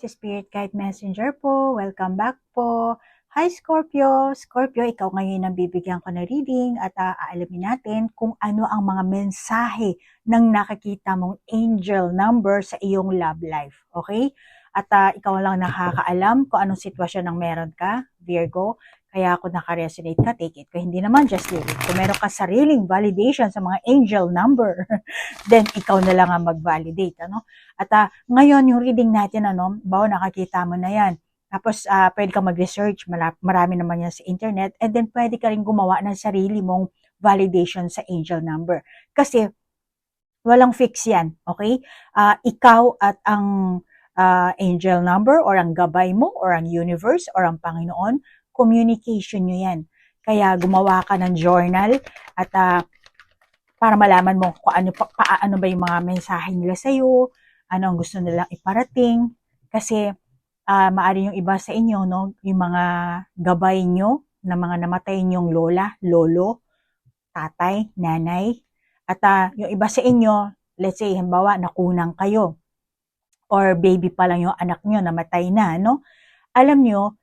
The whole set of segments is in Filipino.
si Spirit Guide Messenger po. Welcome back po. Hi Scorpio! Scorpio, ikaw ngayon ang bibigyan ko na reading at aalamin natin kung ano ang mga mensahe ng nakakita mong angel number sa iyong love life. Okay? At ikaw lang nakakaalam kung anong sitwasyon ng meron ka, Virgo. Kaya kung naka-resonate ka, take it. Kung hindi naman, just leave it. Kung meron ka sariling validation sa mga angel number, then ikaw na lang ang mag-validate. Ano? At ngayon, yung reading natin, bawa nakakita mo na yan. Tapos, pwede kang mag-research. Marami naman yan sa internet. And then, pwede ka rin gumawa ng sarili mong validation sa angel number. Kasi, walang fix yan. Okay? Ikaw at ang angel number or ang gabay mo or ang universe or ang Panginoon, communication nyo yan. Kaya, gumawa ka ng journal at para malaman mo kung ano ba yung mga mensahe nila sa'yo, ano ang gusto nilang iparating. Kasi, maaari yung iba sa inyo, no, yung mga gabay nyo, na mga namatay nyong lola, lolo, tatay, nanay, at yung iba sa inyo, let's say, halimbawa, nakunang kayo, or baby pa lang yung anak nyo, namatay na, no? Alam nyo,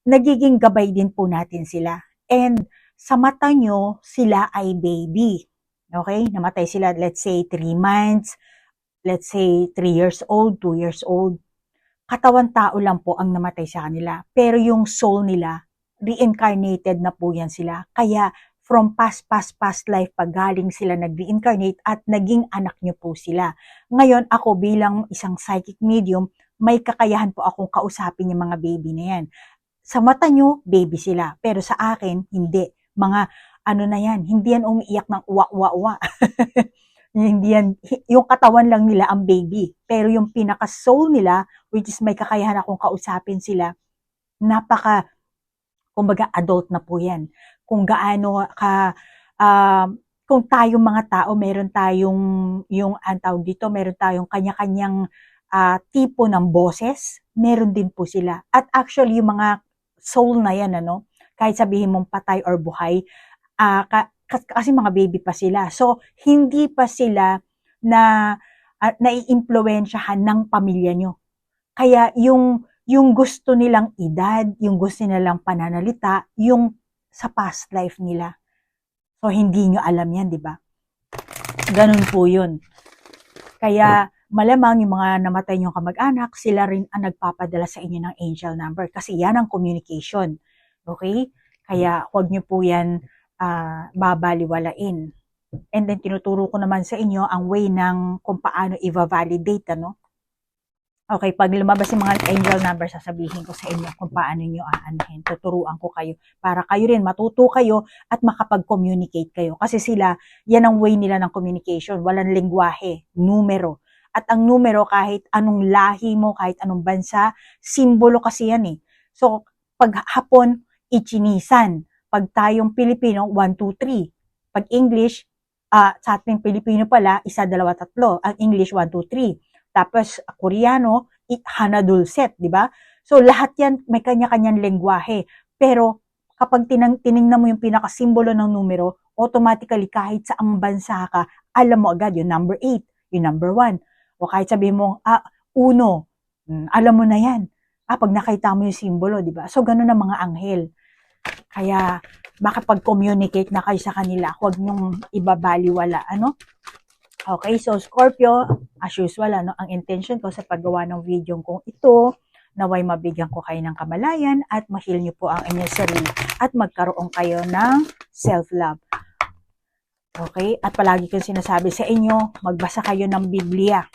nagiging gabay din po natin sila. And sa mata nyo, sila ay baby. Okay? Namatay sila, let's say, 3 months, let's say, 3 years old, 2 years old. Katawan tao lang po ang namatay sa kanila. Pero yung soul nila, reincarnated na po yan sila. Kaya from past life, pag galing sila nag-reincarnate at naging anak nyo po sila. Ngayon, ako bilang isang psychic medium, may kakayahan po akong kausapin yung mga baby na yan. Sa mata nyo, baby sila. Pero sa akin, hindi. Mga ano na yan, hindi yan umiiyak ng uwa-uwa-uwa. Hindi yan, yung katawan lang nila ang baby. Pero yung pinaka-soul nila, which is may kakayahan akong kausapin sila, kumbaga adult na po yan. Kung gaano kung tayong mga tao, meron tayong, tawag dito, meron tayong kanya-kanyang tipo ng boses, meron din po sila. At actually, yung mga soul na yan, kahit sabihin mong patay or buhay, kasi mga baby pa sila. So, hindi pa sila nai-impluwensyahan ng pamilya nyo. Kaya yung gusto nilang edad, yung gusto nilang pananalita, yung sa past life nila. So, hindi nyo alam yan, di ba? Ganun po yun. Kaya, malamang yung mga namatay nyong kamag-anak, sila rin ang nagpapadala sa inyo ng angel number. Kasi yan ang communication. Okay? Kaya, huwag nyo po yan babaliwalain. And then, tinuturo ko naman sa inyo ang way ng kung paano i-validate, Okay, pag lumabas yung mga angel number, sasabihin ko sa inyo kung paano nyo aanahin. Tuturuan ko kayo para kayo rin matuto kayo at makapag-communicate kayo. Kasi sila, yan ang way nila ng communication. Walang lengguwahe, numero. At ang numero, kahit anong lahi mo, kahit anong bansa, simbolo kasi yan eh. So, pag Hapon, ichinisan. Pag tayong Pilipino, 1, 2, 3. Pag English, sa ating Pilipino pala, 1, 2, 3. Ang English, 1, 2, 3. Tapos, Koreano, Hanadulset, di ba? So, lahat yan may kanya-kanyang lengguwahe. Pero, kapag tiningnan mo yung pinakasimbolo ng numero, automatically, kahit saang bansa ka, alam mo agad yung number 8, yung number 1. O kahit sabihin mo, 1, alam mo na yan. Pag nakita mo yung simbolo, di ba? So, ganun ang mga anghel. Kaya, makapag-communicate na kayo sa kanila, huwag nyong ibabaliwala, Okay, so Scorpio, as usual, ang intention ko sa paggawa ng video kong ito, naway mabigyan ko kayo ng kamalayan at ma-heal nyo po ang inyong sarili at magkaroon kayo ng self-love. Okay, at palagi kong sinasabi sa inyo, magbasa kayo ng Biblia.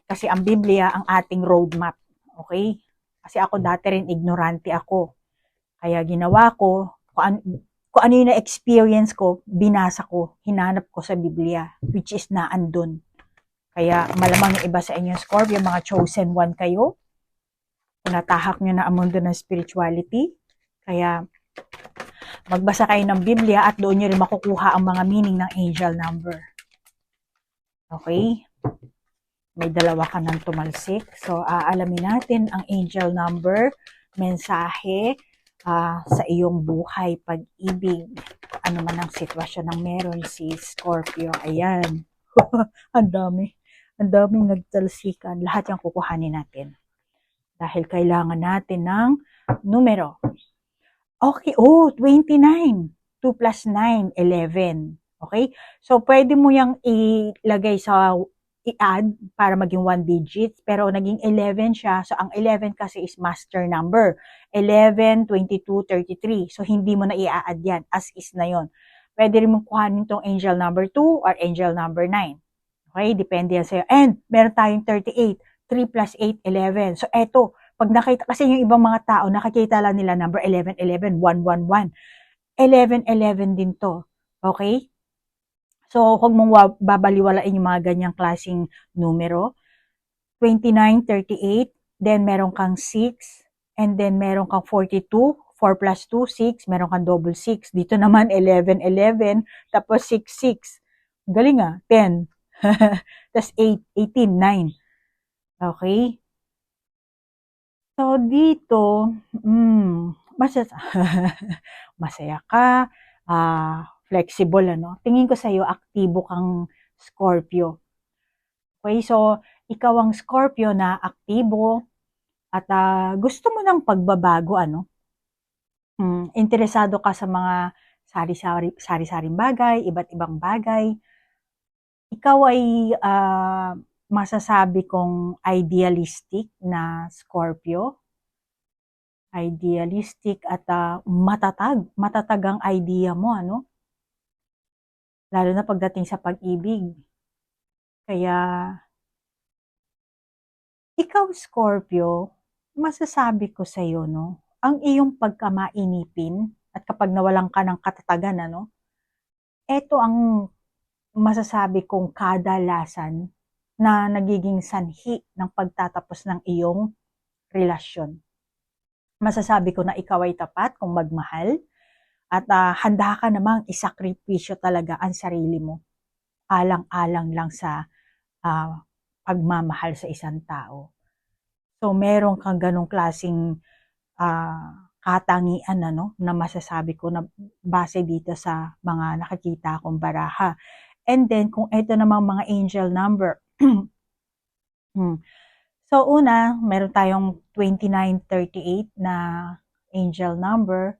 Kasi ang Biblia ang ating roadmap. Okay? Kasi ako dati rin ignorante ako. Kaya ginawa ko, kung ano yung na-experience ko, binasa ko, hinanap ko sa Biblia, which is naandun. Kaya malamang yung iba sa inyo, Scorpio, mga chosen one kayo, tinatahak nyo na ang mundo ng spirituality. Kaya magbasa kayo ng Biblia at doon nyo rin makukuha ang mga meaning ng angel number. Okay? May dalawa ka ng tumalsik. So, aalamin natin ang angel number, mensahe, sa iyong buhay, pag-ibig, ano man ang sitwasyon ng meron si Scorpio. Ayan. Ang dami. Ang daming nagtalsikan. Lahat yung kukuhanin natin. Dahil kailangan natin ng numero. Okay, 29. 2 plus 9, 11. Okay? So, pwede mo yung ilagay i-add para maging 1 digit, pero naging 11 siya. So, ang 11 kasi is master number. 11, 22, 33. So, hindi mo na i-add yan. As is na yon. Pwede rin mong kuhanin itong angel number 2 or angel number 9. Okay? Depende yan sa'yo. And, meron tayong 38. 3 plus 8, 11. So, eto, pag nakita, kasi yung ibang mga tao, nakikita lang nila number 11, 11, 1, 1, 1. 11, 11 din to. Okay? So, huwag mong babaliwalain yung mga ganyang klaseng numero. 29, 38, then meron kang 6, and then meron kang 42, 4 plus 2, 6, meron kang double 6. Dito naman, 11, 11, tapos 6, 6. Galing 10. Tapos 8, 18, 9. Okay? So, dito, masaya ka, flexible, ano? Tingin ko sa'yo, aktibo kang Scorpio. Okay, so, ikaw ang Scorpio na aktibo at gusto mo ng pagbabago, ano? Interesado ka sa mga sari-saring bagay, iba't ibang bagay. Ikaw ay masasabi kong idealistic na Scorpio. Idealistic at matatag ang idea mo, ano? Lalo na pagdating sa pag-ibig. Kaya, ikaw Scorpio, masasabi ko sa iyo, no? Ang iyong pagkamainipin at kapag nawalan ka ng katatagan, ano? Ito ang masasabi kong kadalasan na nagiging sanhi ng pagtatapos ng iyong relasyon. Masasabi ko na ikaw ay tapat kung magmahal at handa ka namang isakripisyo talaga ang sarili mo. Alang-alang lang sa pagmamahal sa isang tao. So, meron kang ganong klaseng katangian na masasabi ko na base dito sa mga nakikita kong baraha. And then, kung ito namang mga angel number, so, una, meron tayong 2938 na angel number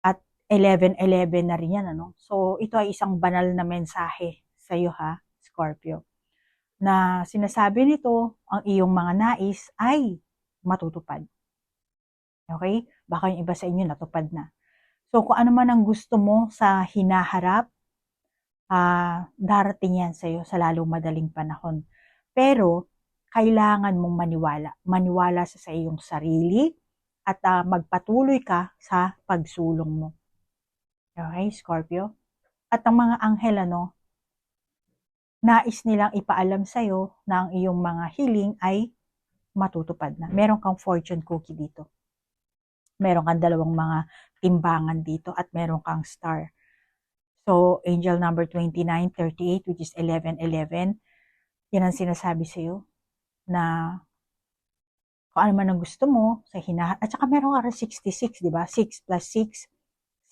at 1111 na rin yan, ano? So, ito ay isang banal na mensahe sa iyo, Scorpio, na sinasabi nito, ang iyong mga nais ay matutupad. Okay? Baka yung iba sa inyo natupad na. So, kung ano man ang gusto mo sa hinaharap, darating yan sa iyo sa lalong madaling panahon. Pero, kailangan mong maniwala. Maniwala sa iyong sarili at magpatuloy ka sa pagsulong mo. Okay, Scorpio? At ang mga anghel, nais nilang ipaalam sa iyo na ang iyong mga hiling ay matutupad na. Meron kang fortune cookie dito. Meron kang dalawang mga timbangan dito at meron kang star. So, angel number 2938, which is 1111, yan ang sinasabi sa iyo na kung ano man ang gusto mo sa hinahat. At saka meron ka rin 66, di ba? 6 plus 6,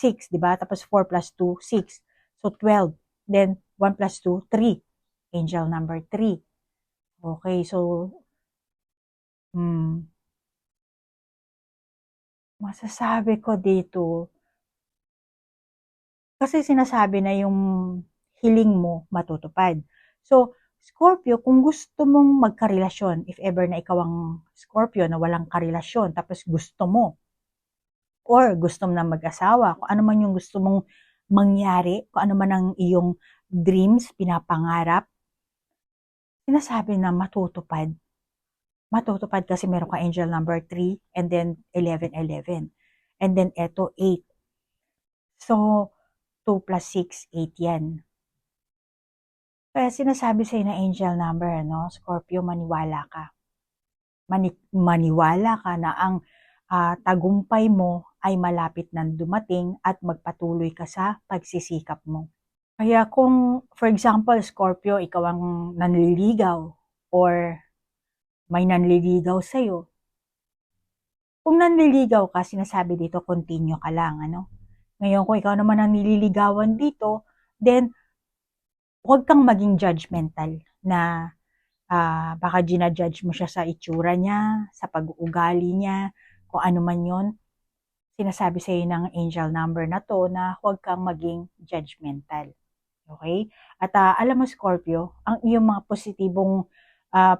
6, di ba? Tapos 4 plus 2, 6. So, 12. Then, 1 plus 2, 3. Angel number 3. Okay, so, masasabi ko dito, kasi sinasabi na yung hiling mo matutupad. So, Scorpio, kung gusto mong magkarelasyon, if ever na ikaw ang Scorpio na walang karelasyon, tapos gusto mo, or gusto mo na mag-asawa, kung ano man yung gusto mong mangyari, kung ano man ang iyong dreams, pinapangarap, sinasabi na matutupad. Matutupad kasi meron ka angel number 3, and then 1111. And then eto 8. So, 2 plus 6, 8 yan. Kaya sinasabi sa'yo na angel number, Scorpio, maniwala ka. Maniwala ka na ang tagumpay mo ay malapit nang dumating at magpatuloy ka sa pagsisikap mo. Kaya kung, for example, Scorpio, ikaw ang nanliligaw or may nanliligaw sa'yo, kung nanliligaw ka, sinasabi dito, continue ka lang, Ngayon, kung ikaw naman ang nililigawan dito, then, huwag kang maging judgmental. na baka ginajudge mo siya sa itsura niya, sa pag-uugali niya, kung ano man yon. Sinasabi sa iyo ng angel number na to na huwag kang maging judgmental. Okay? At alam mo, Scorpio, ang iyong mga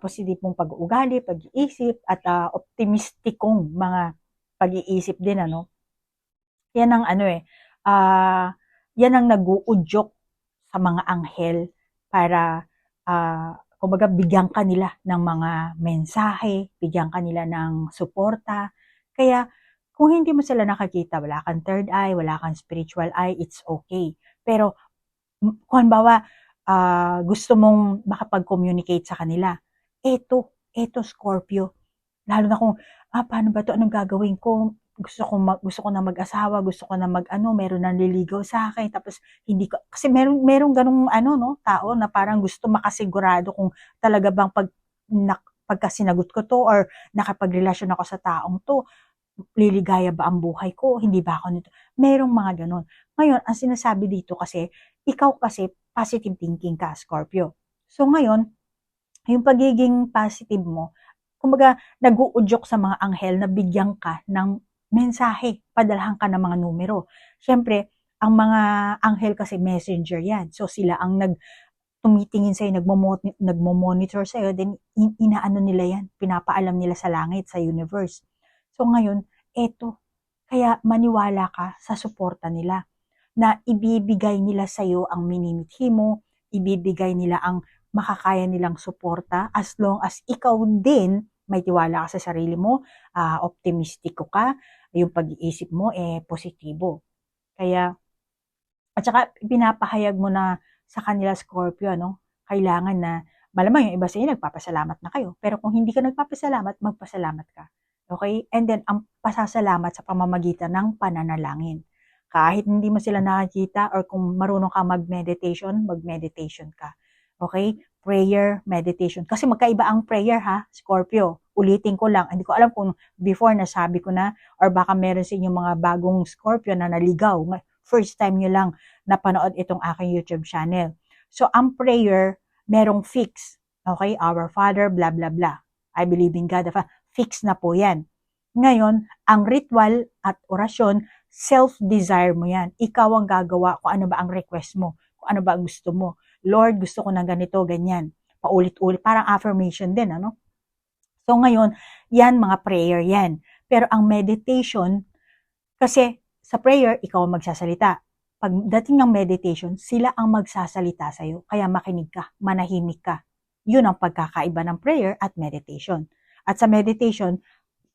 positibong pag-uugali, pag-iisip, at optimistikong mga pag-iisip din, ano? Yan ang yan ang nag-uudyok sa mga anghel para kumbaga bigyan kanila ng mga mensahe, bigyan kanila ng suporta. Kaya kung hindi mo sila nakakita, wala kang third eye, wala kang spiritual eye, it's okay. Pero kung halimbawa, gusto mong makapag-communicate sa kanila, eto Scorpio, lalo na kung, paano ba to, anong gagawin ko? Gusto ko na mag-asawa, gusto ko na meron nang liligaw sa akin, tapos hindi ko, kasi merong ganung no, tao na parang gusto makasigurado kung talaga bang pagka sinagot ko to or nakapagrelasyon ako sa taong to, liligaya ba ang buhay ko? Hindi ba ako nito? Merong mga ganun. Ngayon, ang sinasabi dito kasi, ikaw kasi positive thinking ka, Scorpio. So ngayon, yung pagiging positive mo, kumbaga nag-uudyok sa mga anghel na bigyan ka ng mensahe, padalhan ka ng mga numero. Siyempre, ang mga anghel kasi messenger yan. So sila ang tumitingin sa'yo, nagmo-monitor sa'yo, then inaano nila yan, pinapaalam nila sa langit, sa universe. So ngayon, eto, kaya maniwala ka sa suporta nila na ibibigay nila sa'yo ang minimithi mo, ibibigay nila ang makakaya nilang suporta as long as ikaw din may tiwala ka sa sarili mo, optimistiko ka, yung pag-iisip mo positibo. Kaya, at saka pinapahayag mo na sa kanila, Scorpio, no? Kailangan na, malamang yung iba sa inyo nagpapasalamat na kayo, pero kung hindi ka nagpapasalamat, magpasalamat ka. Okay? And then, ang pasasalamat sa pamamagitan ng pananalangin. Kahit hindi mo sila nakikita or kung marunong ka mag-meditation ka. Okay? Prayer, meditation. Kasi magkaiba ang prayer, ha, Scorpio. Ulitin ko lang. Hindi ko alam kung before nasabi ko na or baka meron sa inyong mga bagong Scorpio na naligaw. First time nyo lang napanood itong aking YouTube channel. So, ang prayer, merong fix. Okay? Our Father, blah, blah, blah. I believe in God. Fix na po yan. Ngayon, ang ritual at orasyon, self-desire mo yan. Ikaw ang gagawa kung ano ba ang request mo, kung ano ba ang gusto mo. Lord, gusto ko ng ganito, ganyan. Paulit-ulit, parang affirmation din, ano? So ngayon, yan mga prayer yan. Pero ang meditation, kasi sa prayer, ikaw ang magsasalita. Pagdating ng meditation, sila ang magsasalita sa'yo. Kaya makinig ka, manahimik ka. Yun ang pagkakaiba ng prayer at meditation. At sa meditation,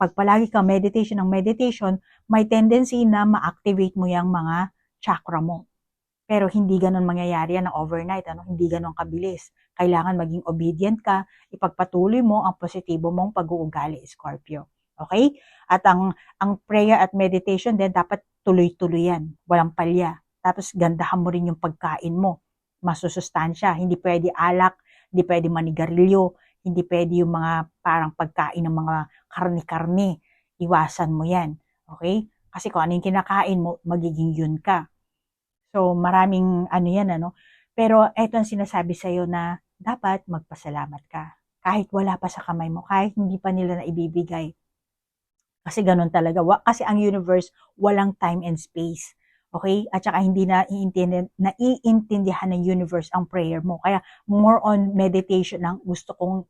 pag palagi ka meditation, may tendency na ma-activate mo yung mga chakra mo. Pero hindi ganun mangyayari yan ng overnight, ano? Hindi ganun kabilis. Kailangan maging obedient ka, ipagpatuloy mo ang positibo mong pag-uugali, Scorpio. Okay? At ang prayer at meditation din, dapat tuloy-tuloy yan. Walang palya. Tapos gandahan mo rin yung pagkain mo. Masusustansya. Hindi pwede alak, hindi pwede manigarilyo, hindi pwede yung mga parang pagkain ng mga karni-karni. Iwasan mo yan. Okay? Kasi kung ano yung kinakain mo, magiging yun ka. So, maraming yan, ano. Pero eto ang sinasabi sa'yo na dapat magpasalamat ka. Kahit wala pa sa kamay mo, kahit hindi pa nila na ibibigay. Kasi ganun talaga. Kasi ang universe, walang time and space. Okay? At saka hindi naiintindihan ng universe ang prayer mo. Kaya more on meditation ang gusto kong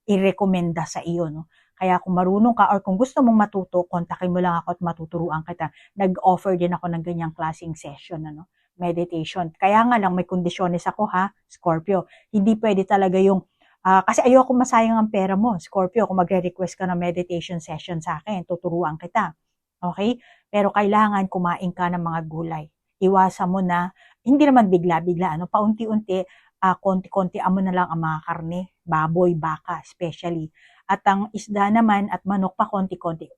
i-recommenda sa iyo. No? Kaya kung marunong ka or kung gusto mong matuto, kontakin mo lang ako at matuturuan kita. Nag-offer din ako ng ganyang klaseng session, ano? Meditation. Kaya nga lang may kondisyones ako, ha, Scorpio. Hindi pwede talaga yung kasi ayoko masayang ang pera mo, Scorpio, kung magre-request ka ng meditation session sa akin, tuturuan kita. Okay? Pero kailangan kumain ka ng mga gulay. Iwasan mo na, hindi naman bigla-bigla, ano, paunti-unti, konti-konti mo na lang ang mga karne, baboy, baka, especially. At ang isda naman at manok pa konti-konti,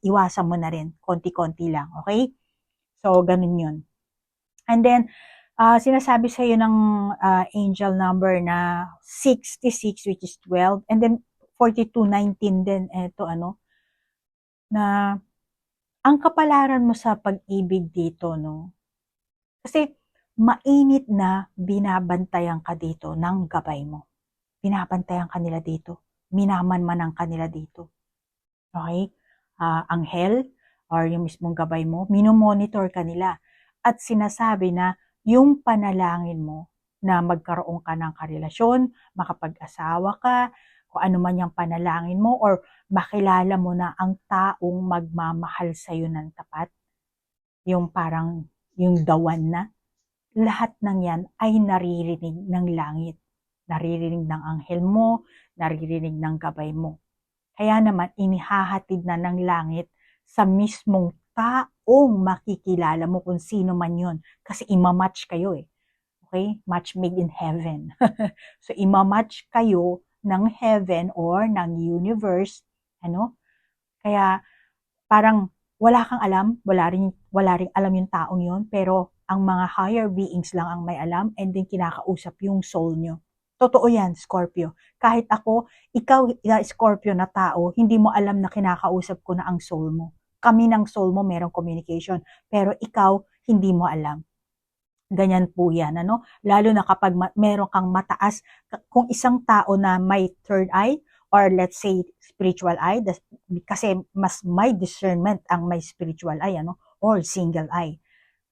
iwasan mo na rin, konti-konti lang, okay? So, ganun yun. And then, sinasabi sa iyo ng angel number na 66, which is 12, and then 4219 din, eto ano, na ang kapalaran mo sa pag-ibig dito, no? Kasi mainit na binabantayan ka dito ng gabay mo. Binabantayan ka nila dito. Minamanmanan ka nila dito. Okay? Anghel or yung mismong gabay mo, minomonitor ka nila. At sinasabi na yung panalangin mo na magkaroon ka ng karelasyon, makapag-asawa ka, kung ano man yung panalangin mo, or makilala mo na ang taong magmamahal sa'yo ng tapat, yung parang yung dawan na, lahat ng yan ay naririnig ng langit. Naririnig ng anghel mo, naririnig ng gabay mo. Kaya naman, inihahatid na ng langit sa mismong taong makikilala mo kung sino man yun. Kasi imamatch kayo eh. Okay? Match made in heaven. So, imamatch kayo ng heaven or ng universe. Ano? Kaya, parang wala kang alam, wala ring alam yung taong yun, pero ang mga higher beings lang ang may alam and then kinakausap yung soul nyo. Totoo yan, Scorpio. Kahit ako, ikaw, Scorpio na tao, hindi mo alam na kinakausap ko na ang soul mo. Kami ng soul mo merong communication, pero ikaw, hindi mo alam. Ganyan po yan, ano? Lalo na kapag meron kang mataas, kung isang tao na may third eye, or let's say spiritual eye, kasi mas may discernment ang may spiritual eye, ano? Or single eye.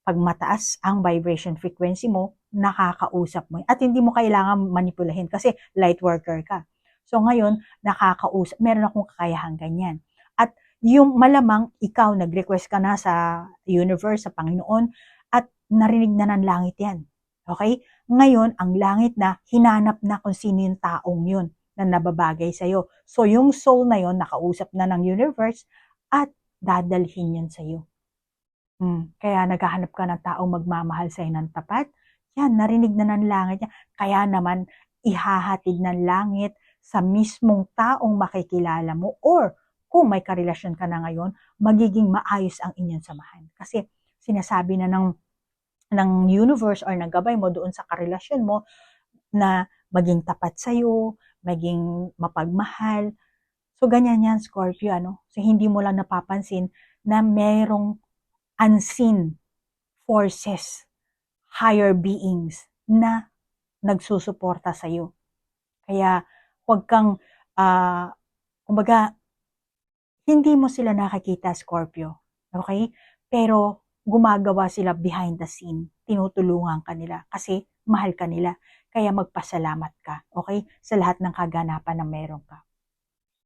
Pag mataas ang vibration frequency mo, nakakausap mo. At hindi mo kailangan manipulahin kasi light worker ka. So ngayon, nakakausap, meron akong kakayahan ganyan. At yung malamang ikaw, nag-request ka na sa universe, sa Panginoon, at narinig na ng langit yan. Okay? Ngayon, ang langit na, hinanap na kung sino yung taong yun na nababagay sa'yo. So, yung soul na yon nakausap na ng universe at dadalhin yun sa'yo. Kaya naghahanap ka ng taong magmamahal sa'yo ng tapat. Yan, narinig na ng langit yan. Kaya naman, ihahatid ng langit sa mismong taong makikilala mo, or kung may karelasyon ka na ngayon, magiging maayos ang inyong samahan. Kasi sinasabi na ng universe or ng gabay mo doon sa karelasyon mo na maging tapat sa'yo, maging mapagmahal. So, ganyan yan, Scorpio, ano? So, hindi mo lang napapansin na merong unseen forces, higher beings na nagsusuporta sa'yo. Kaya, huwag kang, kumbaga, hindi mo sila nakikita, Scorpio. Okay? Pero, gumagawa sila behind the scene. Tinutulungan ka nila kasi mahal ka nila. Kaya magpasalamat ka, okay? Sa lahat ng kaganapan na meron ka.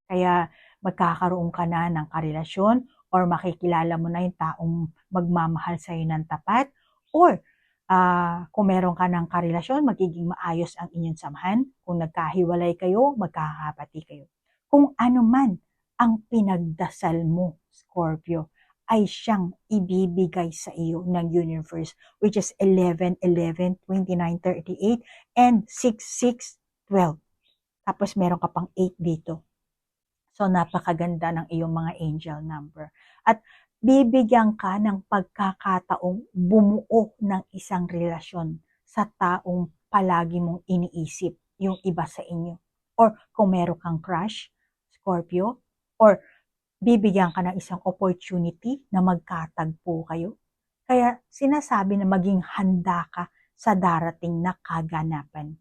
Kaya magkakaroon ka na ng karelasyon or makikilala mo na yung taong magmamahal sa iyo ng tapat, or kung meron ka ng karelasyon, magiging maayos ang inyong samahan. Kung nagkahiwalay kayo, magkakapati kayo. Kung ano man ang pinagdasal mo, Scorpio, ay siyang ibibigay sa iyo ng universe, which is 11, 11, 29, 38, and 6, 6, 12. Tapos meron ka pang 8 dito. So, napakaganda ng iyong mga angel number. At bibigyan ka ng pagkakataong bumuo ng isang relasyon sa taong palagi mong iniisip, yung iba sa inyo. Or kung meron kang crush, Scorpio, or bibigyan ka ng isang opportunity na magkatagpo kayo. Kaya sinasabi na maging handa ka sa darating na kaganapan.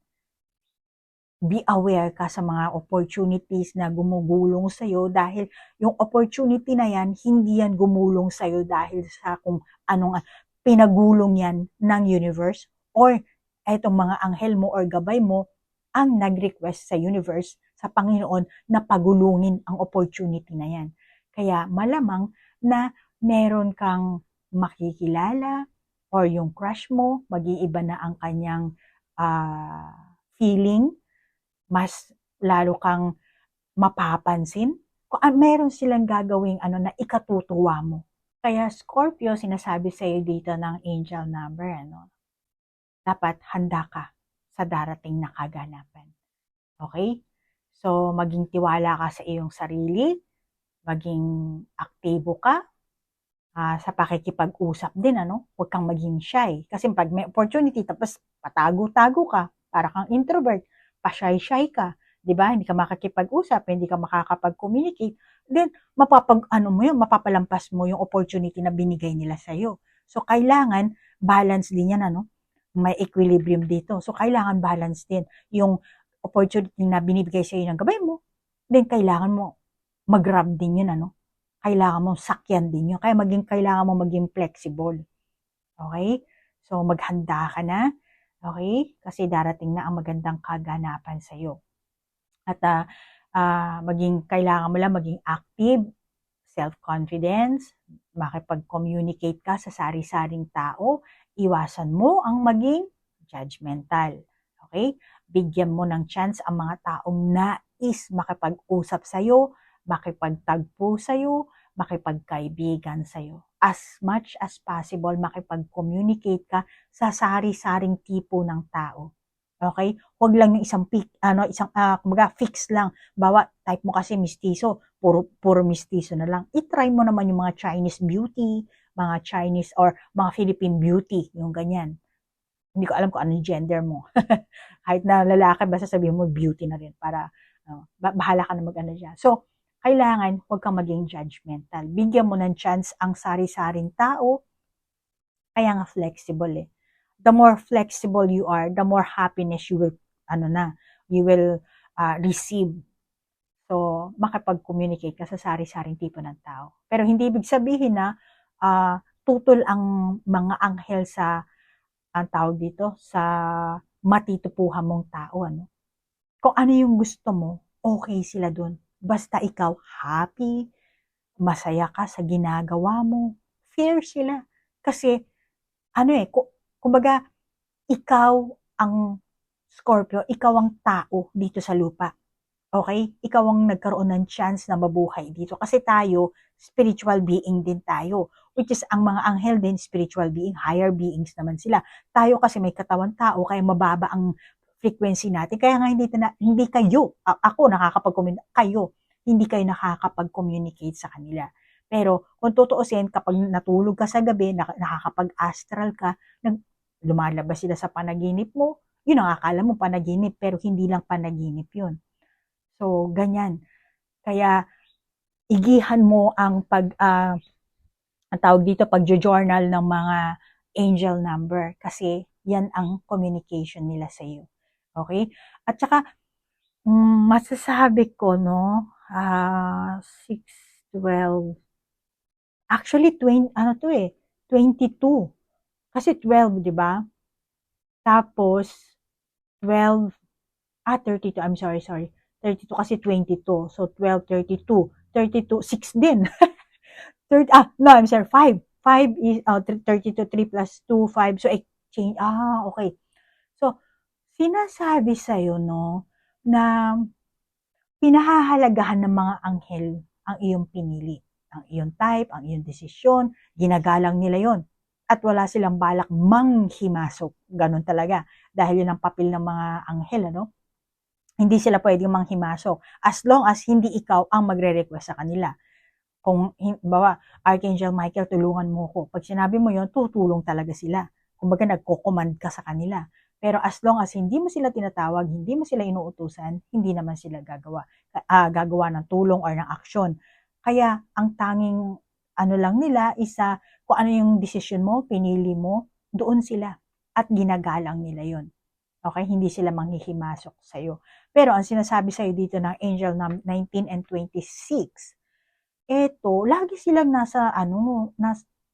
Be aware ka sa mga opportunities na gumugulong sa'yo, dahil yung opportunity na yan, hindi yan gumulong sa'yo dahil sa kung anong pinagulong yan ng universe, or etong mga anghel mo or gabay mo ang nag-request sa universe, sa Panginoon, na pagulungin ang opportunity na yan. Kaya malamang na meron kang makikilala, or yung crush mo, mag-iiba na ang kanyang feeling, mas lalo kang mapapansin, kung meron silang gagawing na ikatutuwa mo. Kaya Scorpio, sinasabi sa iyo dito ng angel number, dapat handa ka sa darating na kaganapan. Okay? So, maging tiwala ka sa iyong sarili, maging aktibo ka sa pakikipag-usap din, Huwag kang maging shy. Kasi pag may opportunity, tapos patago-tago ka, para kang introvert, pa-shy-shy ka, 'di ba? Hindi ka makakipag-usap, hindi ka makakapag-communicate, then mapapalampas mo yung opportunity na binigay nila sa iyo. So kailangan balance din yan, may equilibrium dito. So, kailangan balance din. Yung opportunity na binibigay sa iyo ng gabay mo, then kailangan mo mag-grab din yun, ano? Kailangan mo sakyan din yun. Kaya kailangan mo maging flexible. Okay? So, maghanda ka na. Okay? Kasi darating na ang magandang kaganapan sa iyo. At kailangan mo lang maging active, self-confidence, makipag-communicate ka sa sari-saring tao, iwasan mo ang maging judgmental. Okay? Bigyan mo ng chance ang mga taong nais makipag-usap sa'yo, makipagtagpo sa'yo, makipagkaibigan sa'yo. As much as possible, makipag-communicate ka sa sari-saring tipo ng tao. Okay? Huwag lang yung kumbaga fix lang. Bawa, type mo kasi mistiso, puro mistiso na lang. I-try mo naman yung mga Chinese beauty, mga Chinese or mga Philippine beauty, yung ganyan. Hindi ko alam kung anong gender mo. Kahit na lalaki, basta sabihin mo beauty na rin para bahala ka na mag-ano dyan. So, kailangan huwag kang maging judgmental. Bigyan mo ng chance ang sari-saring tao, kaya nga flexible eh. The more flexible you are, the more happiness you will, receive. So, makipag-communicate ka sa sari-saring tipo ng tao. Pero hindi ibig sabihin na tutol ang mga anghel sa, ang tawag dito, sa matitupuhan mong tao. Ano? Kung ano yung gusto mo, okay sila dun. Basta ikaw happy, masaya ka sa ginagawa mo, fair sila. Kasi, kumbaga, ikaw ang Scorpio, ikaw ang tao dito sa lupa. Okay? Ikaw ang nagkaroon ng chance na mabuhay dito. Kasi tayo, spiritual being din tayo. Which is, ang mga anghel din, spiritual being, higher beings naman sila. Tayo kasi may katawan tao, kaya mababa ang frequency natin. Kaya nga hindi kayo, ako nakakapag-communicate, hindi kayo nakakapag-communicate sa kanila. Pero kung tutuusin, kapag natulog ka sa gabi, nakakapag-astral ka, lumalabas sila sa panaginip mo, yun ang akala mo panaginip, pero hindi lang panaginip yun. So, ganyan. Kaya, igihan mo ang ang tawag dito, pag-journal ng mga angel number, kasi yan ang communication nila sa iyo. Okay? At saka, masasabi ko, no, 6, 12, actually, 22. Kasi 12, di ba? Tapos, 12, 32, I'm sorry. 32 kasi 22. So, 12, 32. 32, 6 din. No, I'm sorry, 5. 5 is, 32, 3 plus 2, 5. So, exchange. Okay. So, sinasabi sa'yo, no, na pinahahalagahan ng mga anghel ang iyong pinili. Ang iyong type, ang iyong desisyon, ginagalang nila yon. At wala silang balak manghimasok. Ganon talaga. Dahil yun ang papel ng mga anghel, ano? Hindi sila pwedeng manghimasok. As long as hindi ikaw ang magre-request sa kanila. Kung, bawa, Archangel Michael, tulungan mo ko. Pag sinabi mo yon, tutulong talaga sila. Kumbaga, nagko-command ka sa kanila. Pero as long as hindi mo sila tinatawag, hindi mo sila inuutusan, hindi naman sila gagawa ng tulong or ng aksyon. Kaya, ang tanging lang nila, kung ano yung decision mo, pinili mo, doon sila. At ginagalang nila yon. Okay? Hindi sila manghihimasok sa'yo. Pero ang sinasabi sa'yo dito ng Angel 19 and 26, lagi silang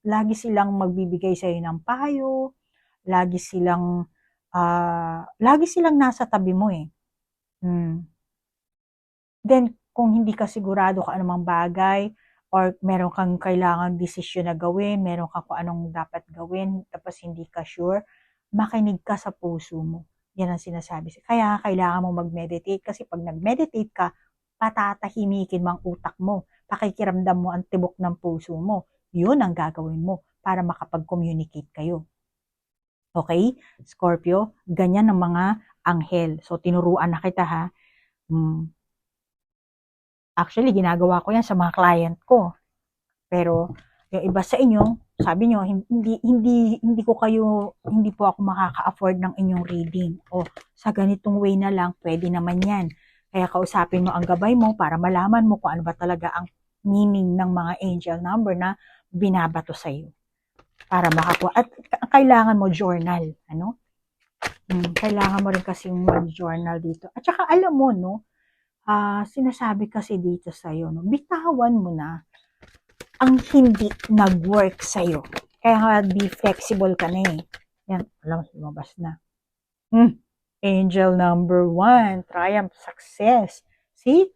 lagi silang magbibigay sa'yo ng payo, lagi silang nasa tabi mo eh. Then, kung hindi ka sigurado kung anumang bagay, or meron kang kailangan desisyon na gawin, meron kang kung anong dapat gawin, tapos hindi ka sure, makinig ka sa puso mo. Yan ang sinasabi. Kaya kailangan mo mag-meditate, kasi pag nag-meditate ka, patatahimikin mo ang utak mo, pakikiramdam mo ang tibok ng puso mo. Yun ang gagawin mo para makapag-communicate kayo. Okay? Scorpio, ganyan ang mga anghel. So, tinuruan na kita ha. Actually, ginagawa ko yan sa mga client ko. Pero, yung iba sa inyo, sabi nyo, hindi po ako makaka-afford ng inyong reading. O, sa ganitong way na lang, pwede naman yan. Kaya kausapin mo ang gabay mo para malaman mo kung ano ba talaga ang meaning ng mga angel number na binabato sa iyo. Para makakuha. At kailangan mo journal. Ano? Kailangan mo rin kasing mag-journal dito. At saka alam mo, no, sinasabi kasi dito sa'yo, no, bitawan mo na ang hindi nag-work sa'yo. Kaya nga, be flexible ka na eh. Yan, alam mo, lumabas na. Angel number 1, triumph, success. See?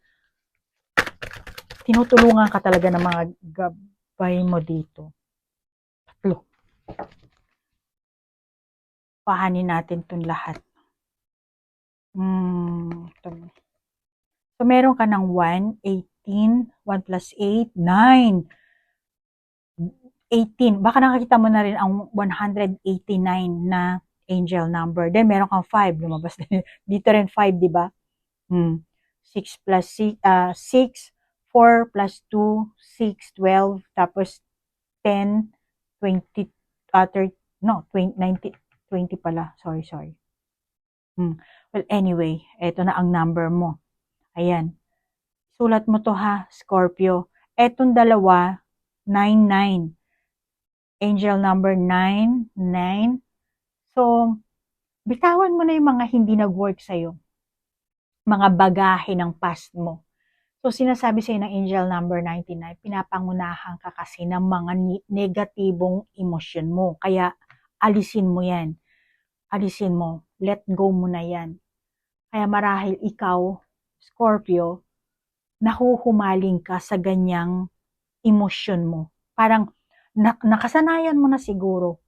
Tinutulungan ka talaga ng mga gabay mo dito. Tatlo. Pahanin natin itong lahat. So, meron ka ng 1, 18, 1 plus 8, 9. 18. Baka nakakita mo na rin ang 189 na angel number. Then, meron kang 5. Lumabas na. Dito rin 5, di ba? 6 plus 6, 4 plus 2, 6, 12, tapos 10, 20, 30, no, 20, 90, 20 pala. Sorry. Well, anyway, eto na ang number mo. Ayan. Sulat mo to ha, Scorpio. Etong dalawa, 99. Angel number 9, 9. So, bitawan mo na yung mga hindi nag-work sa'yo. Mga bagahe ng past mo. So, sinasabi sa'yo ng angel number 99, pinapangunahan ka kasi ng mga negatibong emosyon mo. Kaya, alisin mo yan. Alisin mo. Let go mo na yan. Kaya marahil ikaw, Scorpio, nahuhumaling ka sa ganyang emosyon mo. Parang, nakasanayan mo na siguro,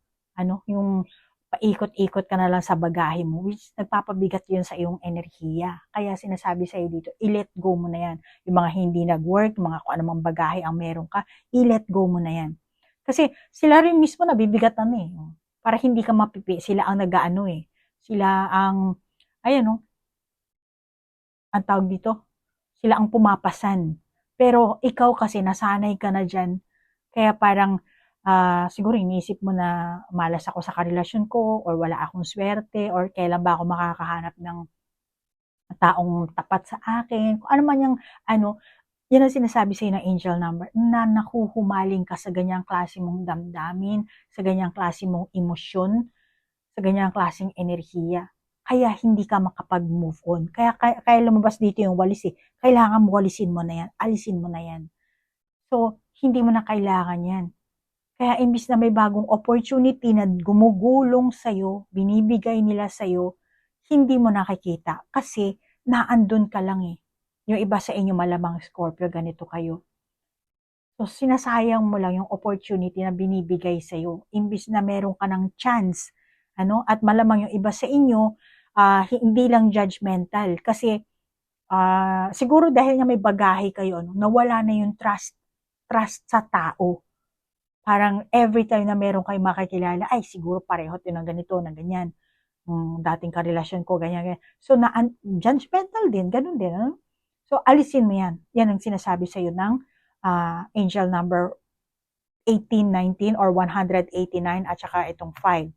yung paikot-ikot ka na lang sa bagahe mo, which nagpapabigat yun sa iyong enerhiya. Kaya sinasabi sa'yo dito, i-let go mo na yan. Yung mga hindi nag-work, mga kung anumang bagahe ang meron ka, i-let go mo na yan. Kasi sila rin mismo nabibigatan eh. Para hindi ka mapipi, sila ang nag-aano eh. Sila ang, ang tawag dito, sila ang pumapasan. Pero ikaw kasi nasanay ka na dyan. Kaya parang siguro iniisip mo na malas ako sa karelasyon ko or wala akong swerte or kailan ba ako makakahanap ng taong tapat sa akin. Kung ano man yung yan ang sinasabi sa'yo ng angel number na nahuhumaling ka sa ganyang klase mong damdamin, sa ganyang klase mong emosyon, sa ganyang klaseng enerhiya. Kaya hindi ka makapag-move on. Kaya lumabas dito yung walis eh. Kailangan mo walisin mo na yan. Alisin mo na yan. So, hindi mo na kailangan yan. Kaya imbis na may bagong opportunity na gumugulong sa'yo, binibigay nila sa'yo, hindi mo nakikita. Kasi naandun ka lang eh. Yung iba sa inyo malamang Scorpio, ganito kayo. So, sinasayang mo lang yung opportunity na binibigay sa'yo. Imbis na meron ka ng chance. At malamang yung iba sa inyo, hindi lang judgmental kasi siguro dahil nga may bagahe kayo, nawala na yung trust sa tao. Parang every time na meron kayo makikilala, ay siguro pareho ito ng ganito, ng ganyan. Dating karelasyon ko, ganyan. So, judgmental din, ganun din. So, alisin mo yan. Yan ang sinasabi sa'yo ng angel number 18, 19 or 189 at saka itong 5.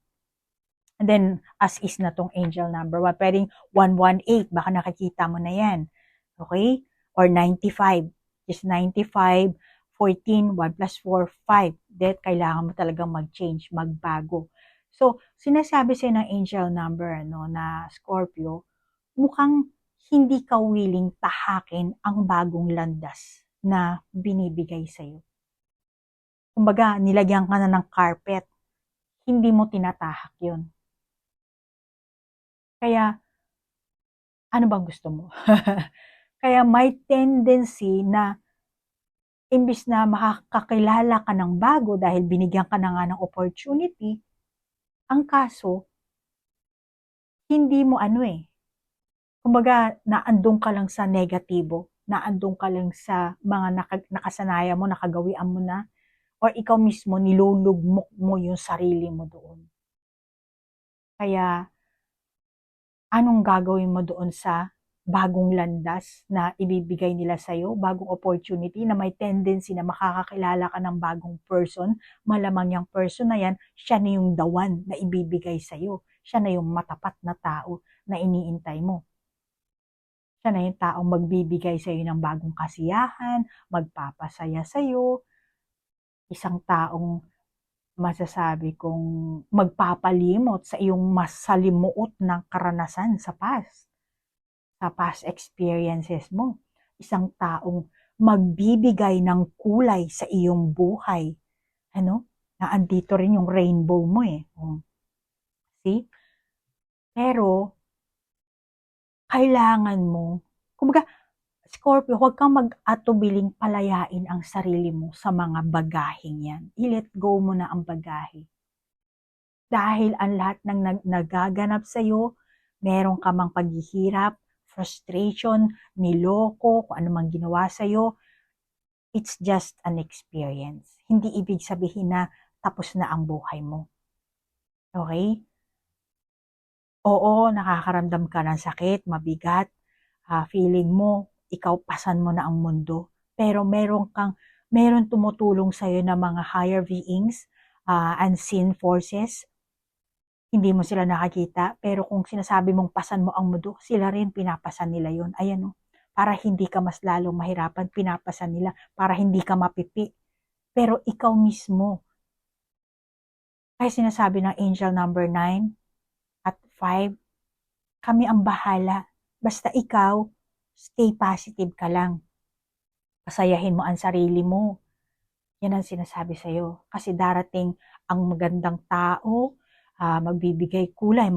And then, as is na tong angel number 1. Pwedeng 118, baka nakikita mo na yan. Okay? Or 95. Just 95, 14, 1 plus 4, 5. That kailangan mo talagang mag-change, magbago. So, sinasabi sa'yo ng angel number na Scorpio, mukhang hindi ka willing tahakin ang bagong landas na binibigay sa'yo. Kumbaga, nilagyan ka na ng carpet. Hindi mo tinatahak yun. Kaya, ano bang gusto mo? Kaya may tendency na imbis na makakakilala ka ng bago dahil binigyan ka na nga ng opportunity, ang kaso, hindi mo kumbaga, naandun ka lang sa negatibo, naandun ka lang sa mga nakasanayan mo, nakagawian mo na, or ikaw mismo, nilulugmok mo yung sarili mo doon. Kaya, anong gagawin mo doon sa bagong landas na ibibigay nila sa'yo, bagong opportunity na may tendency na makakakilala ka ng bagong person, malamang yung person na yan, siya na yung the one na ibibigay sa'yo. Siya na yung matapat na tao na iniintay mo. Siya na yung taong magbibigay sa'yo ng bagong kasiyahan, magpapasaya sa'yo, isang taong masasabi kong magpapalimot sa iyong masalimuot na karanasan sa past experiences mo. Isang taong magbibigay ng kulay sa iyong buhay. Ano? Na andito rin yung rainbow mo eh. See? Pero, kailangan mo, kumbaga, Scorpio, huwag kang mag-atubiling palayain ang sarili mo sa mga bagaheng yan. I-let go mo na ang bagahe. Dahil ang lahat ng nagaganap sa'yo, meron ka mang paghihirap, frustration, niloko, kung ano mang ginawa sa'yo, it's just an experience. Hindi ibig sabihin na tapos na ang buhay mo. Okay? Oo, nakakaramdam ka ng sakit, mabigat, feeling mo, ikaw pasan mo na ang mundo. Pero meron tumutulong sa'yo na mga higher beings, unseen forces. Hindi mo sila nakakita, pero kung sinasabi mong pasan mo ang mundo, sila rin pinapasan nila yon. Ayan o, para hindi ka mas lalong mahirapan, pinapasan nila, para hindi ka mapipi. Pero ikaw mismo, kaya sinasabi ng angel number 9 at 5, kami ang bahala. Basta ikaw, stay positive ka lang. Pasayahin mo ang sarili mo. Yan ang sinasabi sa'yo. Kasi darating ang magandang tao, magbibigay kulay,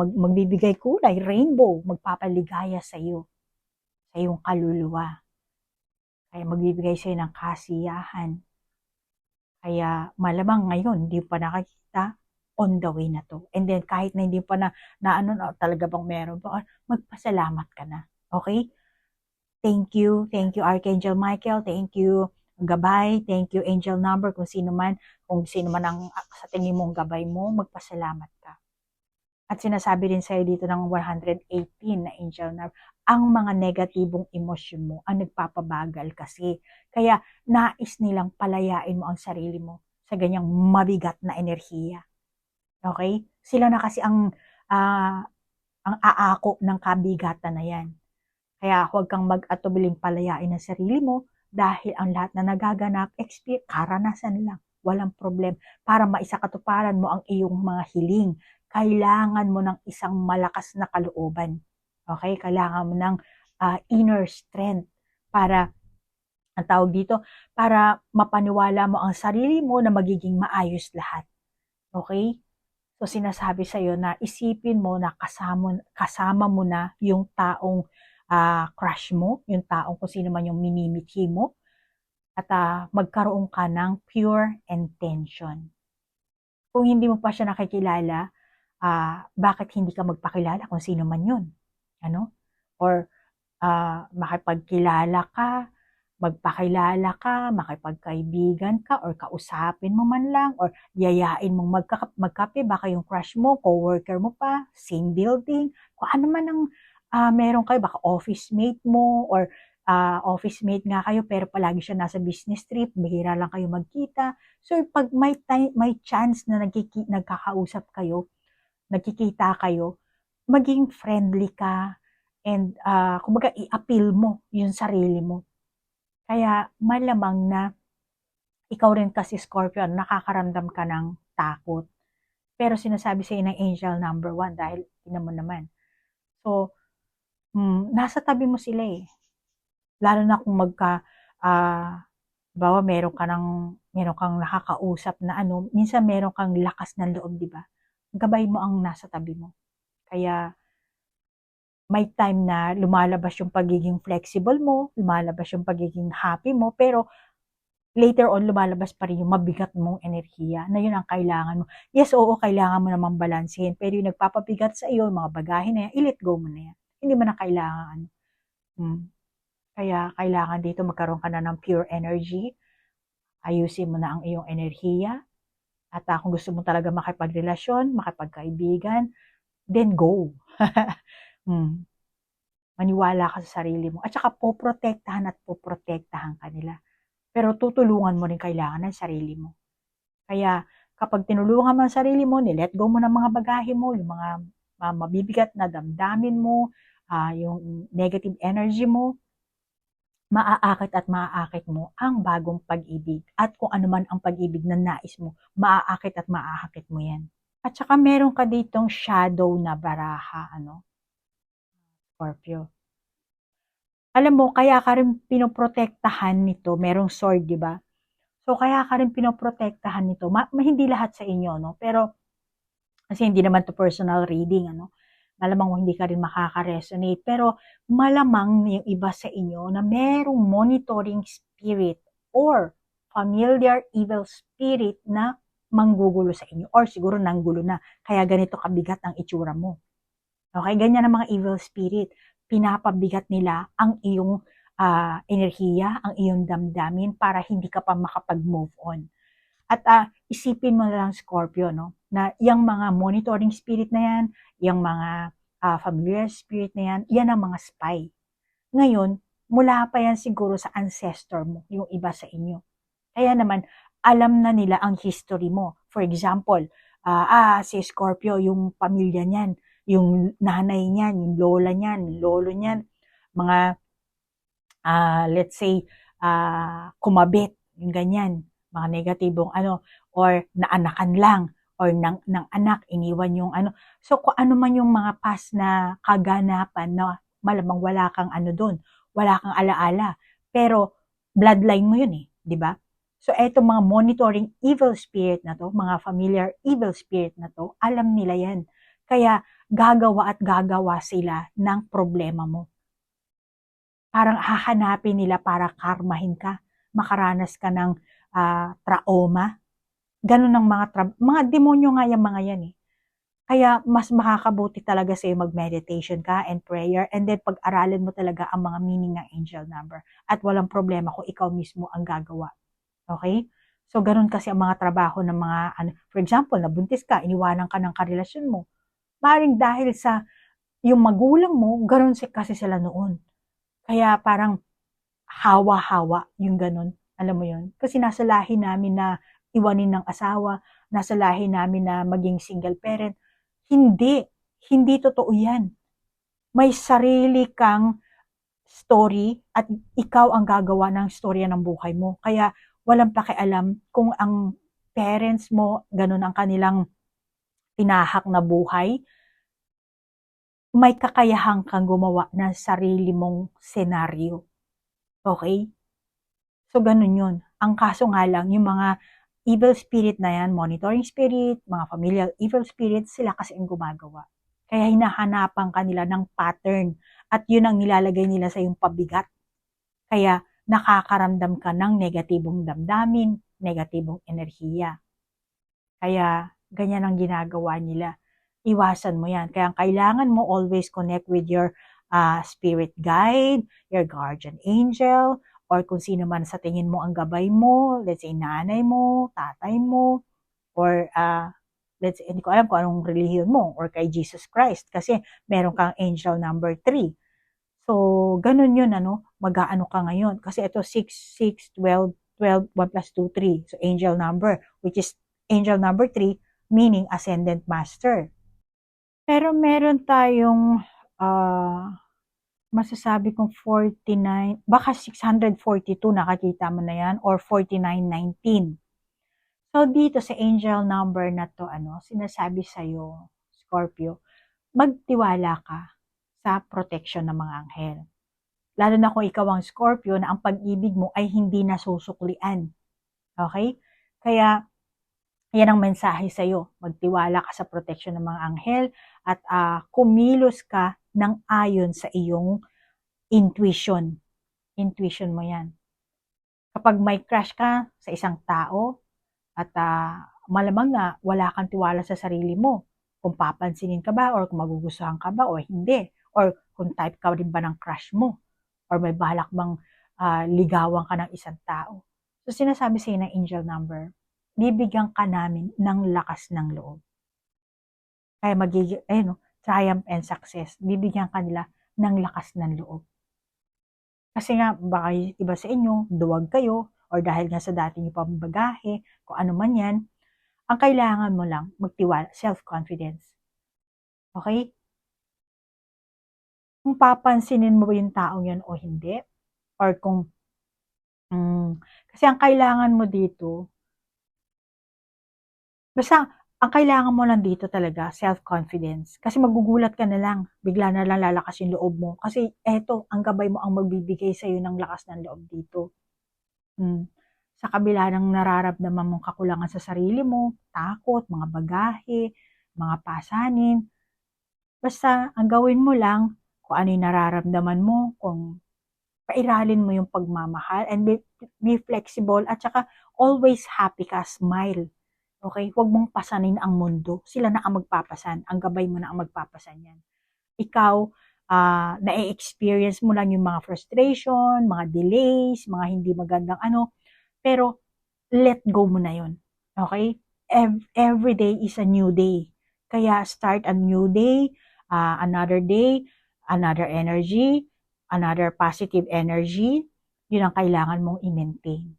rainbow, magpapaligaya sa'yo, sa iyong kaluluwa. Kaya magbibigay sa'yo ng kasiyahan. Kaya malamang ngayon, hindi pa nakakita, on the way na to. And then kahit na hindi pa na ano, talaga bang meron pa, magpasalamat ka na. Okay? Thank you Archangel Michael, thank you gabay, thank you angel number, kung sino man ang sa tingin mong gabay mo, magpasalamat ka. At sinasabi rin sa'yo dito ng 118 na angel number, ang mga negatibong emosyon mo ang nagpapabagal kasi. Kaya nais nilang palayain mo ang sarili mo sa ganyang mabigat na enerhiya. Okay? Sila na kasi ang aako ng kabigatan na yan. Kaya huwag kang mag-atubiling palayain ng sarili mo dahil ang lahat na nagaganap, karanasan lang, walang problem. Para maisakatuparan mo ang iyong mga hiling, kailangan mo ng isang malakas na kalooban. Okay? Kailangan mo ng inner strength para, ang tawag dito, para mapaniwala mo ang sarili mo na magiging maayos lahat. Okay? So sinasabi sa'yo na isipin mo na kasama mo na yung taong crush mo, yung taong kung sino man yung minimithi mo, at magkaroon ka ng pure intention. Kung hindi mo pa siya nakikilala, bakit hindi ka magpakilala kung sino man yun? Ano? Or makipagkilala ka, magpakilala ka, makipagkaibigan ka, or kausapin mo man lang, or yayain mong magkape, baka yung crush mo, co-worker mo pa, same building, kung ano man ang meron kayo, baka office mate mo, or office mate nga kayo, pero palagi siya nasa business trip, bihira lang kayo magkita. So, pag may chance na nagkakausap kayo, nagkikita kayo, maging friendly ka, and kumbaga i-appeal mo yung sarili mo. Kaya malamang na ikaw rin kasi Scorpio, nakakaramdam ka ng takot. Pero sinasabi sa'yo ng angel number 1 dahil tingnan mo naman. So, nasa tabi mo sila eh. Lalo na kung bawa meron kang nakakausap na ano, minsan meron kang lakas ng loob, di ba? Gabay mo ang nasa tabi mo. Kaya, may time na lumalabas yung pagiging flexible mo, lumalabas yung pagiging happy mo, pero later on, lumalabas pa rin yung mabigat mong enerhiya na yun ang kailangan mo. Yes, oo, kailangan mo namang balansehin, pero yung nagpapabigat sa iyo, yung mga bagahe na yan, i-let go mo na yan. Hindi mo na kailangan. Kaya kailangan dito magkaroon ka na ng pure energy, ayusin mo na ang iyong enerhiya, at kung gusto mo talaga makipagrelasyon, makipagkaibigan, then go. Maniwala ka sa sarili mo. At saka poprotektahan ka nila. Pero tutulungan mo rin kailangan ng sarili mo. Kaya kapag tinulungan mo ang sarili mo, nilet go mo ng mga bagahe mo, yung mga mabibigat na damdamin mo, yung negative energy mo, maaakit at maaakit mo ang bagong pag-ibig. At kung ano man ang pag-ibig na nais mo, maaakit at maaakit mo yan. At saka meron ka ditong shadow na baraha, Scorpio. Alam mo, kaya ka rin pinoprotektahan nito, merong sword, di ba? So, kaya ka rin pinoprotektahan nito. Hindi lahat sa inyo, no? Pero, kasi hindi naman to personal reading, malamang hindi ka rin makaka-resonate. Pero, malamang yung iba sa inyo na merong monitoring spirit or familiar evil spirit na manggugulo sa inyo. Or siguro nanggulo na. Kaya ganito kabigat ang itsura mo. Okay, ganyan ang mga evil spirit. Pinapabigat nila ang iyong enerhiya, ang iyong damdamin para hindi ka pa makapag-move on. At isipin mo na lang, Scorpio, no, na yung mga monitoring spirit na yan, yung mga familiar spirit na yan, yan ang mga spy. Ngayon, mula pa yan siguro sa ancestor mo, yung iba sa inyo. Kaya naman, alam na nila ang history mo. For example, si Scorpio, yung pamilya niyan, yung nanay niyan, yung lola niyan, yung lolo niyan, mga, let's say, kumabit, yung ganyan, mga negatibong or naanakan lang, or ng anak, iniwan yung So, kung ano man yung mga past na kaganapan na malamang wala kang doon, wala kang alaala, pero bloodline mo yun di ba? So, eto mga monitoring evil spirit na to, mga familiar evil spirit na to, alam nila yan. Kaya, gagawa at gagawa sila ng problema mo. Parang hahanapin nila para karmahin ka, makaranas ka ng trauma. Ganun ang mga demonyo nga yung mga yan Kaya mas makakabuti talaga sa'yo mag-meditation ka and prayer, and then pag-aralan mo talaga ang mga meaning ng angel number. At walang problema kung ikaw mismo ang gagawa. Okay? So, ganun kasi ang mga trabaho ng mga, for example, nabuntis ka, iniwanan ka ng karelasyon mo. Maring dahil sa yung magulang mo, ganun kasi sila noon. Kaya parang hawa-hawa yung ganun. Alam mo yun? Kasi nasa lahi namin na iwanin ng asawa, nasa lahi namin na maging single parent. Hindi. Hindi totoo yan. May sarili kang story at ikaw ang gagawa ng storya ng buhay mo. Kaya walang pakialam kung ang parents mo, ganun ang kanilang tinahak na buhay, may kakayahan kang gumawa ng sarili mong senaryo. Okay? So, ganun yun. Ang kaso nga lang, yung mga evil spirit na yan, monitoring spirit, mga familiar evil spirit, sila kasi ang gumagawa. Kaya hinahanapan ka nila ng pattern at yun ang nilalagay nila sa yung pabigat. Kaya nakakaramdam ka ng negatibong damdamin, negatibong enerhiya. Kaya ganyan ang ginagawa nila. Iwasan mo yan. Kaya kailangan mo always connect with your spirit guide, your guardian angel, or kung sino man sa tingin mo ang gabay mo, let's say nanay mo, tatay mo, or let's say, hindi ko alam kung anong relihiyon mo, or kay Jesus Christ, kasi meron kang angel number 3. So, ganun yun, mag-aano ka ngayon. Kasi ito, 6, 6, 12, 12, 1 plus 2, 3. So, angel number, which is angel number 3, meaning ascendant master. Pero meron tayong masasabi kong 49, baka 642 nakakita mo na yan, or 4919. So, dito sa angel number na to, sinasabi sa'yo, Scorpio, magtiwala ka sa protection ng mga anghel. Lalo na kung ikaw ang Scorpio na ang pag-ibig mo ay hindi nasusuklian. Okay? Kaya, yan ang mensahe sa'yo. Magtiwala ka sa protection ng mga anghel at kumilos ka ng ayon sa iyong intuition. Intuition mo yan. Kapag may crush ka sa isang tao at malamang na wala kang tiwala sa sarili mo, kung papansinin ka ba or kung magugustuhan ka ba o hindi, or kung type ka rin ba ng crush mo, or may balak bang ligawan ka ng isang tao. So, sinasabi sa'yo ng angel number, bibigyan ka namin ng lakas ng loob. Kaya magiging, triumph and success. Bibigyan ka nila ng lakas ng loob. Kasi nga, baka iba sa inyo, duwag kayo, or dahil nga sa dati nyo pambagahe, kung ano man yan, ang kailangan mo lang, magtiwala, self-confidence. Okay? Kung papansinin mo ba yung taong yan o hindi, or kung kasi ang kailangan mo dito, basta ang kailangan mo lang dito talaga, self-confidence. Kasi magugulat ka na lang, bigla na lang lalakas yung loob mo. Kasi eto, ang gabay mo ang magbibigay sa'yo ng lakas ng loob dito. Sa kabila ng nararamdaman mong kakulangan sa sarili mo, takot, mga bagahe, mga pasanin, basta ang gawin mo lang kung ano yung nararamdaman mo, kung pairalin mo yung pagmamahal and be flexible at saka always happy ka, smile. Okay? Huwag mong pasanin ang mundo. Sila na ang magpapasan. Ang gabay mo na ang magpapasan yan. Ikaw, na-experience mo lang yung mga frustration, mga delays, mga hindi magandang pero let go mo na yun. Okay? Every day is a new day. Kaya start a new day, day, another energy, another positive energy. Yun ang kailangan mong i-maintain.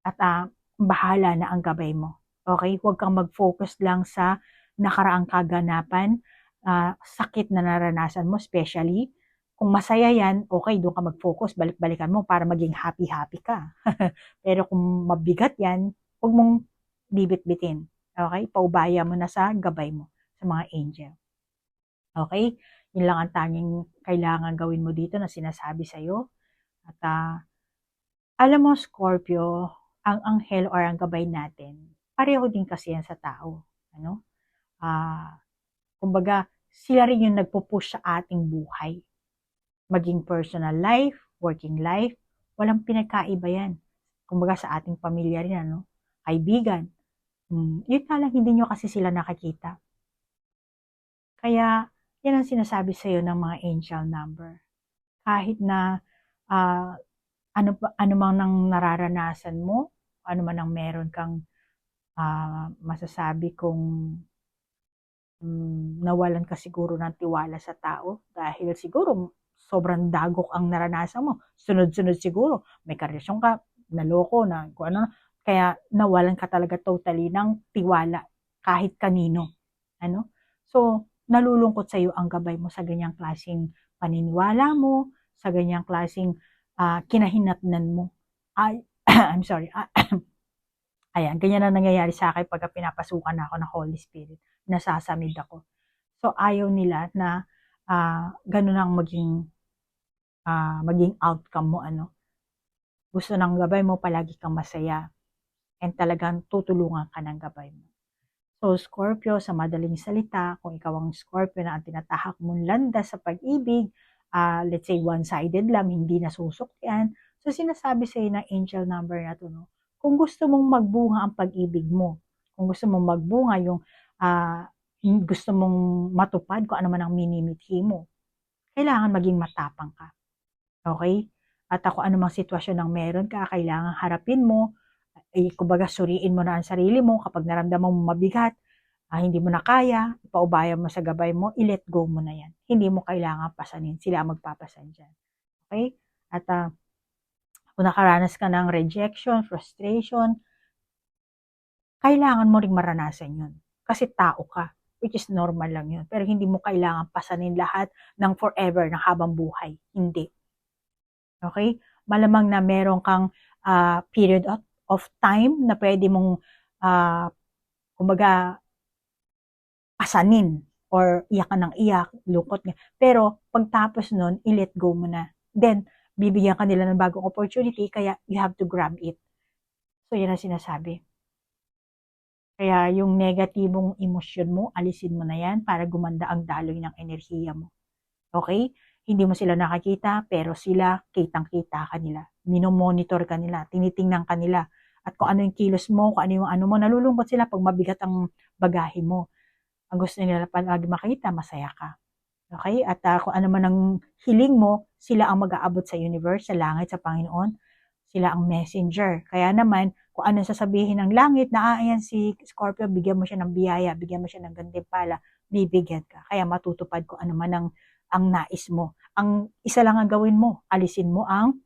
At bahala na ang gabay mo. Okay? Huwag kang mag-focus lang sa nakaraang kaganapan, sakit na naranasan mo, especially kung masaya yan, okay, doon ka mag-focus, balik-balikan mo para maging happy-happy ka. Pero kung mabigat yan, huwag mong bibit-bitin. Okay? Paubaya mo na sa gabay mo, sa mga angel. Okay? Yun lang ang tanging kailangan gawin mo dito na sinasabi sa'yo. At alam mo, Scorpio, ang anghel or ang gabay natin, pareho din kasi yan sa tao. Kumbaga, sila rin yung nagpo-push sa ating buhay. Maging personal life, working life, walang pinagkaiba yan. Kumbaga sa ating pamilya rin, kaibigan. Yun na lang, hindi nyo kasi sila nakakita. Kaya, yan ang sinasabi sa'yo ng mga angel number. Kahit na ano mang nang nararanasan mo, ano man ang meron kang masasabi kung nawalan ka siguro ng tiwala sa tao dahil siguro sobrang dagok ang naranasan mo. Sunod-sunod siguro, may karelasyon ka, naloko na, kung ano, kaya nawalan ka talaga totally ng tiwala kahit kanino. So, nalulungkot sa iyo ang gabay mo sa ganyang klaseng paniniwala mo, sa ganyang klaseng kinahinatnan mo. I'm sorry. Ayan, ganyan na nangyayari sa akin pagka pinapasukan ako ng Holy Spirit. Nasasamid ako. So, ayaw nila na ganun ang maging outcome mo. Gusto ng gabay mo, palagi kang masaya. And talagang tutulungan ka ng gabay mo. So, Scorpio, sa madaling salita, kung ikaw ang Scorpio na ang tinatahak mong landas sa pag-ibig, let's say one-sided lang, hindi nasusuklian. So, sinasabi sa'yo ng angel number na to, kung gusto mong magbunga ang pag-ibig mo, kung gusto mong magbunga yung gusto mong matupad kung ano man ang minimithi mo, kailangan maging matapang ka. Okay? At ako anumang sitwasyon ang meron ka, kailangan harapin mo, kumbaga suriin mo na ang sarili mo kapag naramdaman mo mabigat, hindi mo na kaya, ipaubaya mo sa gabay mo, i-let go mo na yan. Hindi mo kailangan pasanin, sila ang magpapasan dyan. Okay? At kung nakaranas ka ng rejection, frustration, kailangan mo ring maranasan yun. Kasi tao ka, which is normal lang yun. Pero hindi mo kailangan pasanin lahat ng forever, ng habang buhay. Hindi. Okay? Malamang na meron kang period of time na pwede mong kumbaga pasanin or iyak ka ng iyak, lungkot nga. Pero pagtapos nun, i-let go mo na. Then, bibigyan ka nila ng bagong opportunity, kaya you have to grab it. So, yan ang sinasabi. Kaya yung negatibong emosyon mo, alisin mo na yan para gumanda ang daloy ng enerhiya mo. Okay? Hindi mo sila nakakita, pero sila kitang-kita ka nila. Minomonitor ka nila, tinitingnan ka nila. At kung ano yung kilos mo, kung ano yung mo, nalulungkot sila pag mabigat ang bagahe mo. Ang gusto nila palagi makita, masaya ka. Okay? At kung ano man ang hiling mo, sila ang mag-aabot sa universe, sa langit, sa Panginoon. Sila ang messenger. Kaya naman, kung ano sasabihin ng langit, na ayan si Scorpio, bigyan mo siya ng biyaya, bigyan mo siya ng gantimpala, bibigyan ka. Kaya matutupad kung ano man ang nais mo. Ang isa lang ang gawin mo, alisin mo ang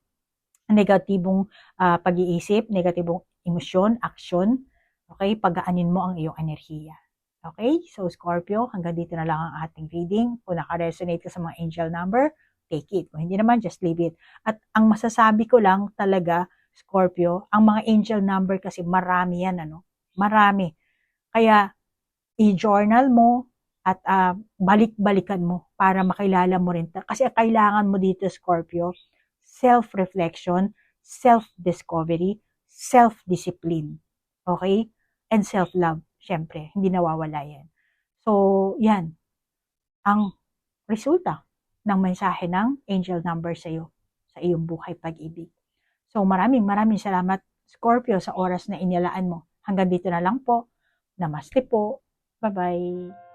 negatibong pag-iisip, negatibong emosyon, aksyon. Okay? Pagaanin mo ang iyong enerhiya. Okay? So, Scorpio, hanggang dito na lang ang ating reading. Kung naka-resonate ka sa mga angel number, take it. Kung hindi naman, just leave it. At ang masasabi ko lang talaga, Scorpio, ang mga angel number kasi marami yan, ano? Marami. Kaya, i-journal mo at balik-balikan mo para makilala mo rin. Kasi kailangan mo dito, Scorpio, self-reflection, self-discovery, self-discipline. Okay? And self-love, syempre. Hindi nawawala yan. So, yan. Ang resulta ng mensahe ng angel number sa iyo, sa iyong buhay pag-ibig. So, maraming salamat, Scorpio, sa oras na inilaan mo. Hanggang dito na lang po. Namaste po. Bye-bye.